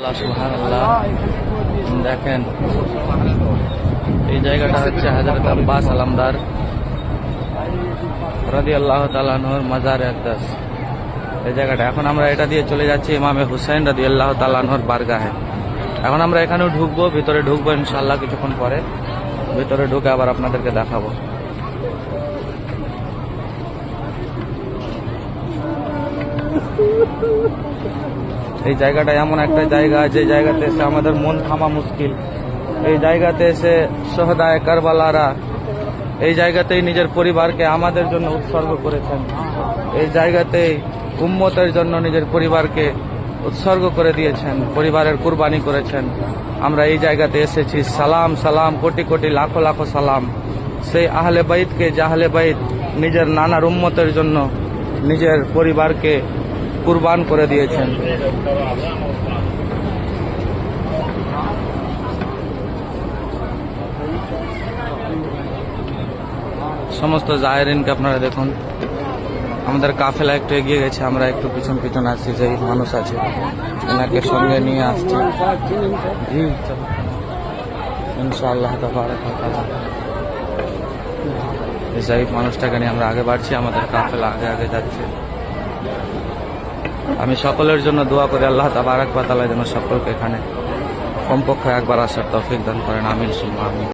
আল্লাহ সুবহানাল্লাহ। দেখেন এই জায়গাটা হচ্ছে হযরত আব্বাস আলমদার রাদিয়াল্লাহু তাআলা আনহুর মাজার আকদাস। এই জায়গাটা এখন আমরা এটা দিয়ে চলে যাচ্ছি ইমামে হুসাইন রাদিয়াল্লাহু তাআলা আনহুর বারগাহে। এখন আমরা এখানেও ঢুকবো, ভিতরে ঢুকবো ইনশাআল্লাহ কিছুক্ষণ পরে। ভিতরে ঢুকে আবার আপনাদেরকে দেখাবো। এই জায়গাটা এমন একটা জায়গা যে জায়গাতে এসে আমাদের মন থামা মুশকিল। এই জায়গাতে এসে শহদায়ে কারবালারা এই জায়গাতেই নিজের পরিবারকে আমাদের জন্য উৎসর্গ করেছেন। এই জায়গাতেই উম্মতের জন্য নিজের পরিবারকে উৎসর্গ করে দিয়েছেন, পরিবারের কুরবানি করেছেন। আমরা এই জায়গাতে এসেছি। সালাম সালাম, কোটি কোটি লাখো লাখো সালাম সেই আহলে বাইতকে, যে আহলে বাইত নিজের নানার উম্মতের জন্য নিজের পরিবারকে কুরবান করে দিয়েছেন। সমস্ত জাহেরিনকে আপনারা দেখুন। আমাদের কাফেলা একটু এগিয়ে গেছে, আমরা একটু পিছন পিছন আসছি। যে মানুষ আছে এনাকে সঙ্গে নিয়ে আসছি। জি ইনশাআল্লাহ তাবারাক ওয়া তাআলা এই জায়গ মানুষটাকে নিয়ে আমরা আগে বাড়ছি। আমাদের কাফেলা আগে আগে যাচ্ছে। আমি সকলের জন্য দোয়া করি আল্লাহ তাবারাক ওয়া তাআলা যেন সকলকে এখানে কমপক্ষে একবার আসার তৌফিক দান করেন। আমিন সুম্মা আমিন।